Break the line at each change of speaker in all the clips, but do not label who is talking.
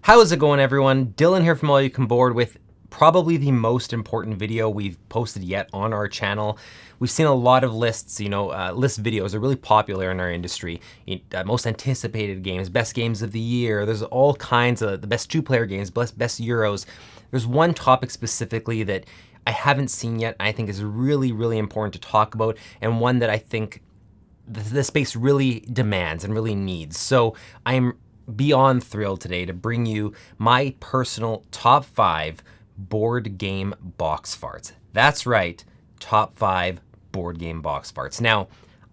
How's it going, everyone? Dylan here from All You Can Board with probably the most important video we've posted yet on our channel. We've seen a lot of lists, list videos are really popular in our industry. Most anticipated games, best games of the year. There's all kinds of the best two-player games, best Euros. There's one topic specifically that I haven't seen yet, I think is really, really important to talk about, and one that I think the space really demands and really needs. So I'm beyond thrilled today to bring you my personal top 5 board game box farts. That's right, top 5 board game box farts. Now,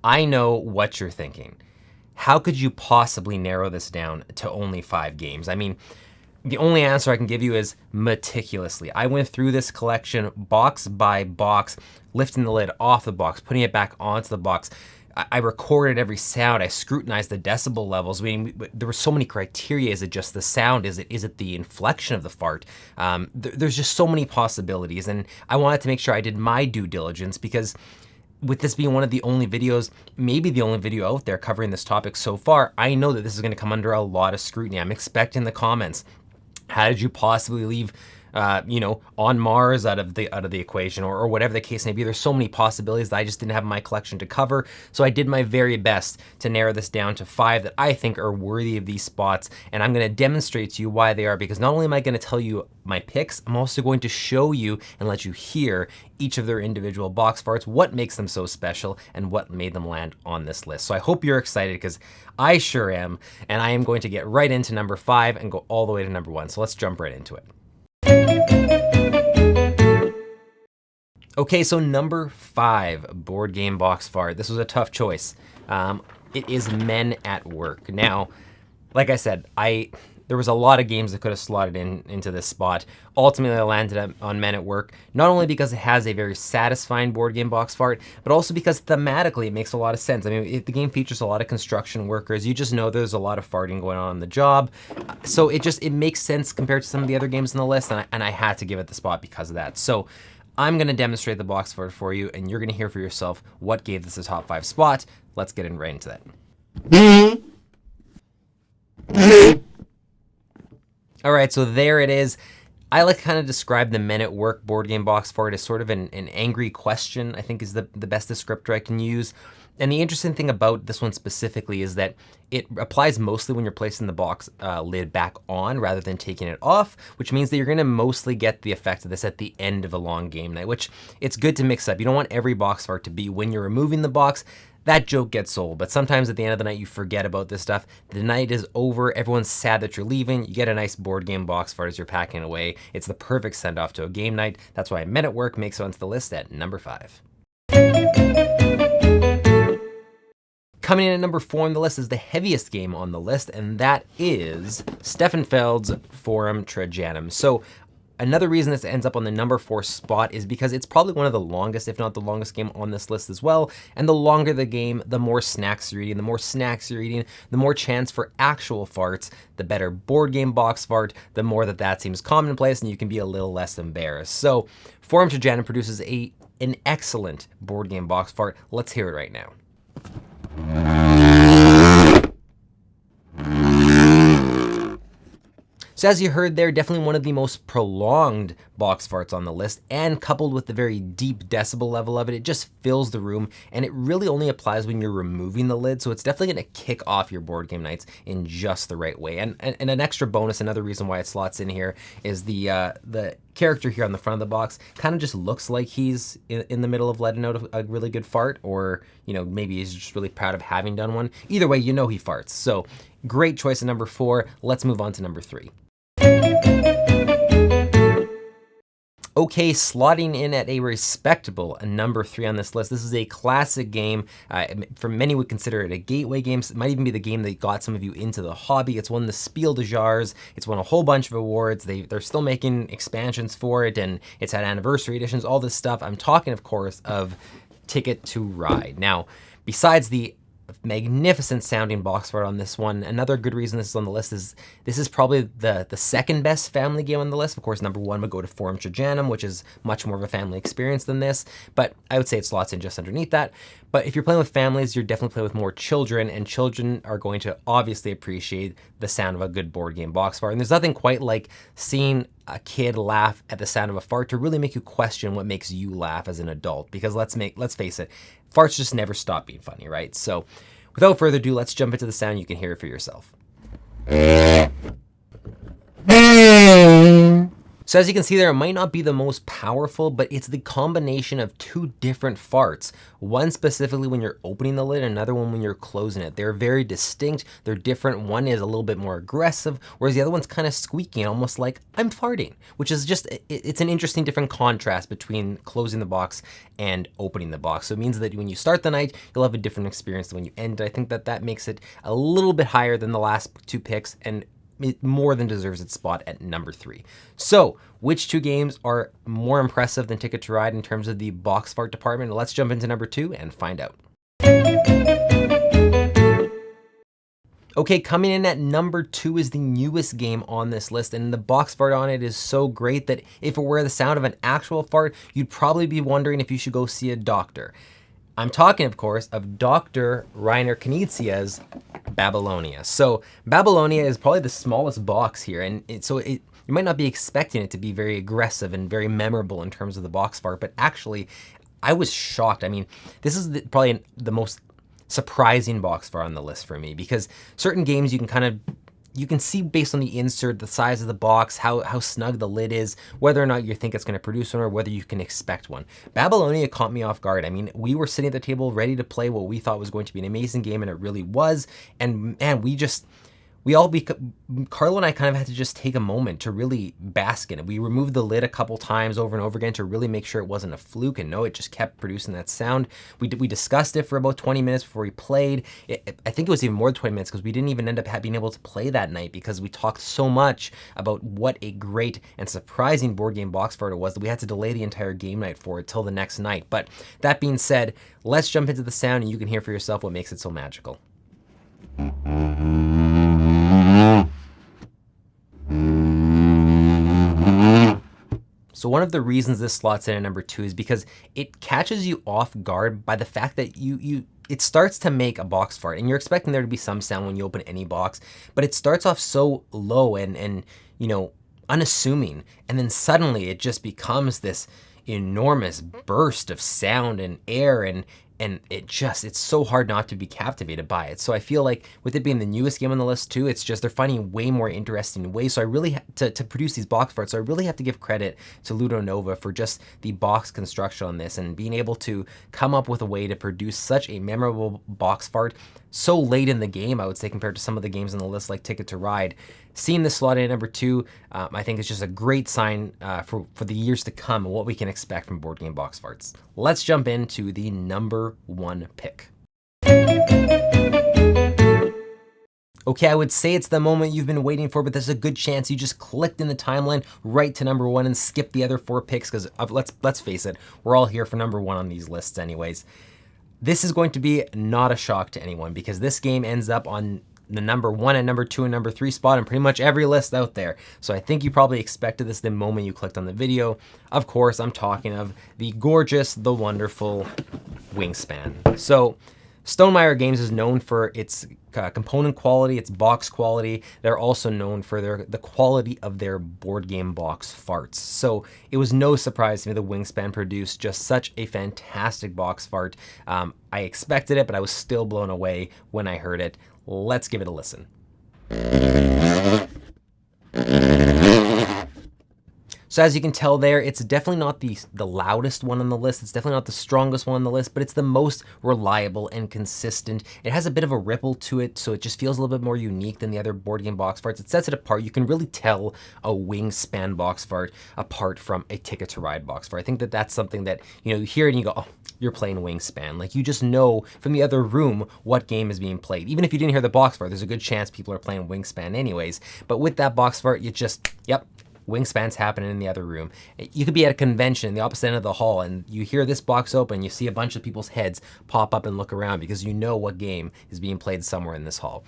I know what you're thinking. How could you possibly narrow this down to only 5 games? I mean, the only answer I can give you is meticulously. I went through this collection box by box, lifting the lid off the box, putting it back onto the box. I recorded every sound. I scrutinized the decibel levels. I mean, there were so many criteria. Is it just the sound? Is it the inflection of the fart? There's just so many possibilities, and I wanted to make sure I did my due diligence, because with this being one of the only videos, maybe the only video out there covering this topic so far, I know that this is going to come under a lot of scrutiny. I'm expecting the comments. How did you possibly leave on Mars out of the equation, or whatever the case may be? There's so many possibilities that I just didn't have in my collection to cover. So I did my very best to narrow this down to 5 that I think are worthy of these spots. And I'm going to demonstrate to you why they are, because not only am I going to tell you my picks, I'm also going to show you and let you hear each of their individual box farts, what makes them so special, and what made them land on this list. So I hope you're excited, because I sure am. And I am going to get right into number 5 and go all the way to number 1. So let's jump right into it. Okay, so number 5 board game box fart. This was a tough choice. It is Men at Work. Now, like I said, there was a lot of games that could have slotted into this spot. Ultimately, I landed on Men at Work, not only because it has a very satisfying board game box fart, but also because thematically it makes a lot of sense. I mean, the game features a lot of construction workers. You just know there's a lot of farting going on the job. So it makes sense compared to some of the other games on the list, and I had to give it the spot because of that. So I'm going to demonstrate the box fart for you, and you're going to hear for yourself what gave this a top 5 spot. Let's get right into that. All right, so there it is. I like to kind of describe the Men at Work board game box fart as sort of an angry question, I think is the best descriptor I can use. And the interesting thing about this one specifically is that it applies mostly when you're placing the box lid back on rather than taking it off, which means that you're gonna mostly get the effect of this at the end of a long game night, which it's good to mix up. You don't want every box fart to be when you're removing the box. That joke gets old, but sometimes at the end of the night you forget about this stuff. The night is over, everyone's sad that you're leaving, you get a nice board game box fart as you're packing away. It's the perfect send-off to a game night. That's why Men at Work makes it onto the list at number 5. Coming in at number 4 on the list is the heaviest game on the list, and that is Stefan Feld's Forum Trajanum. So another reason this ends up on the number 4 spot is because it's probably one of the longest, if not the longest game on this list as well. And the longer the game, the more snacks you're eating. The more snacks you're eating, the more chance for actual farts. The better board game box fart, the more that seems commonplace and you can be a little less embarrassed. So Forum Trajanum produces an excellent board game box fart. Let's hear it right now. So as you heard there, definitely one of the most prolonged box farts on the list, and coupled with the very deep decibel level of it, it just fills the room, and it really only applies when you're removing the lid, so it's definitely gonna kick off your board game nights in just the right way. And an extra bonus, another reason why it slots in here, is the character here on the front of the box kind of just looks like he's in the middle of letting out a really good fart, or maybe he's just really proud of having done one. Either way, he farts. So great choice at number 4. Let's move on to number 3. Okay, slotting in at a respectable number 3 on this list. This is a classic game. For many would consider it a gateway game. It might even be the game that got some of you into the hobby. It's won the Spiel des Jahres. It's won a whole bunch of awards. They're still making expansions for it, and it's had anniversary editions, all this stuff. I'm talking, of course, of Ticket to Ride. Now, besides the magnificent sounding box fart on this one. Another good reason this is on the list is this is probably the second best family game on the list. Of course, number one would go to Forum Trajanum, which is much more of a family experience than this, but I would say it slots in just underneath that. But if you're playing with families, you're definitely playing with more children, and children are going to obviously appreciate the sound of a good board game box fart. And there's nothing quite like seeing a kid laugh at the sound of a fart to really make you question what makes you laugh as an adult. Because let's face it, farts just never stop being funny, right? So without further ado, let's jump into the sound. You can hear it for yourself. So as you can see there, it might not be the most powerful, but it's the combination of two different farts. One specifically when you're opening the lid, another one when you're closing it. They're very distinct, they're different. One is a little bit more aggressive, whereas the other one's kind of squeaky, almost like I'm farting, which is just, it's an interesting different contrast between closing the box and opening the box. So it means that when you start the night, you'll have a different experience than when you end. I think that makes it a little bit higher than the last two picks, and it more than deserves its spot at number 3. So which two games are more impressive than Ticket to Ride in terms of the box fart department? Let's jump into number 2 and find out. Okay, coming in at number 2 is the newest game on this list, and the box fart on it is so great that if it were the sound of an actual fart, you'd probably be wondering if you should go see a doctor. I'm talking, of course, of Dr. Reiner Knizia's Babylonia. So Babylonia is probably the smallest box here, and you might not be expecting it to be very aggressive and very memorable in terms of the box fart, but actually, I was shocked. I mean, this is probably the most surprising box fart on the list for me, because certain games you can see based on the insert, the size of the box, how snug the lid is, whether or not you think it's going to produce one or whether you can expect one. Babylonia caught me off guard. I mean, we were sitting at the table ready to play what we thought was going to be an amazing game, and it really was. And man, Carlo and I kind of had to just take a moment to really bask in it. We removed the lid a couple times over and over again to really make sure it wasn't a fluke, and no, it just kept producing that sound. We discussed it for about 20 minutes before we played. I think it was even more than 20 minutes, because we didn't even end up being able to play that night because we talked so much about what a great and surprising board game box fart it was that we had to delay the entire game night for it till the next night. But that being said, let's jump into the sound and you can hear for yourself what makes it so magical. So one of the reasons this slots in at number 2 is because it catches you off guard by the fact that it starts to make a box fart, and you're expecting there to be some sound when you open any box, but it starts off so low and unassuming, and then suddenly it just becomes this enormous burst of sound and air, and it's so hard not to be captivated by it. So I feel like with it being the newest game on the list too, it's just they're finding way more interesting ways. So I really to produce these box farts, so I really have to give credit to Ludo Nova for just the box construction on this and being able to come up with a way to produce such a memorable box fart so late in the game, I would say, compared to some of the games on the list like Ticket to Ride. Seeing this slot in at number 2, I think it's just a great sign for the years to come and what we can expect from board game box farts. Let's jump into the number 1 pick. Okay, I would say it's the moment you've been waiting for, but there's a good chance you just clicked in the timeline right to number 1 and skipped the other 4 picks, because let's face it, we're all here for number 1 on these lists anyways. This is going to be not a shock to anyone, because this game ends up on the number 1 and number 2 and number 3 spot in pretty much every list out there. So I think you probably expected this the moment you clicked on the video. Of course, I'm talking of the gorgeous, the wonderful Wingspan. So Stonemaier Games is known for its component quality, its box quality. They're also known for the quality of their board game box farts. So it was no surprise to me that Wingspan produced just such a fantastic box fart. I expected it, but I was still blown away when I heard it. Let's give it a listen. So as you can tell there, it's definitely not the loudest one on the list. It's definitely not the strongest one on the list, but it's the most reliable and consistent. It has a bit of a ripple to it, so it just feels a little bit more unique than the other board game box farts. It sets it apart. You can really tell a Wingspan box fart apart from a Ticket to Ride box fart. I think that's something that, you hear it and you go, oh, you're playing Wingspan. Like, you just know from the other room what game is being played. Even if you didn't hear the box fart, there's a good chance people are playing Wingspan anyways. But with that box fart, you just, yep, Wingspan's happening in the other room. You could be at a convention in the opposite end of the hall and you hear this box open, you see a bunch of people's heads pop up and look around because you know what game is being played somewhere in this hall.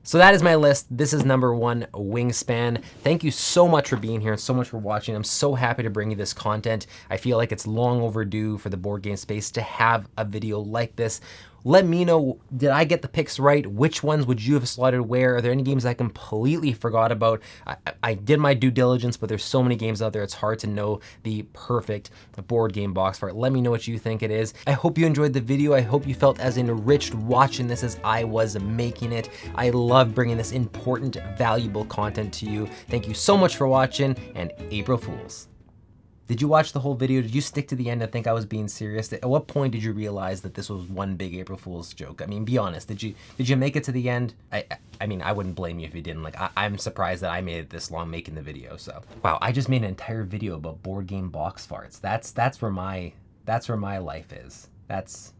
So that is my list. This is number 1, Wingspan. Thank you so much for being here and so much for watching. I'm so happy to bring you this content. I feel like it's long overdue for the board game space to have a video like this. Let me know, did I get the picks right? Which ones would you have slotted where? Are there any games I completely forgot about? I did my due diligence, but there's so many games out there, it's hard to know the perfect board game box for it. Let me know what you think it is. I hope you enjoyed the video. I hope you felt as enriched watching this as I was making it. I love bringing this important, valuable content to you. Thank you so much for watching, and April Fools. Did you watch the whole video? Did you stick to the end and think I was being serious? At what point did you realize that this was one big April Fool's joke? I mean, be honest. Did you make it to the end? I mean, I wouldn't blame you if you didn't. Like, I'm surprised that I made it this long making the video. So, wow, I just made an entire video about board game box farts. That's where my life is. That's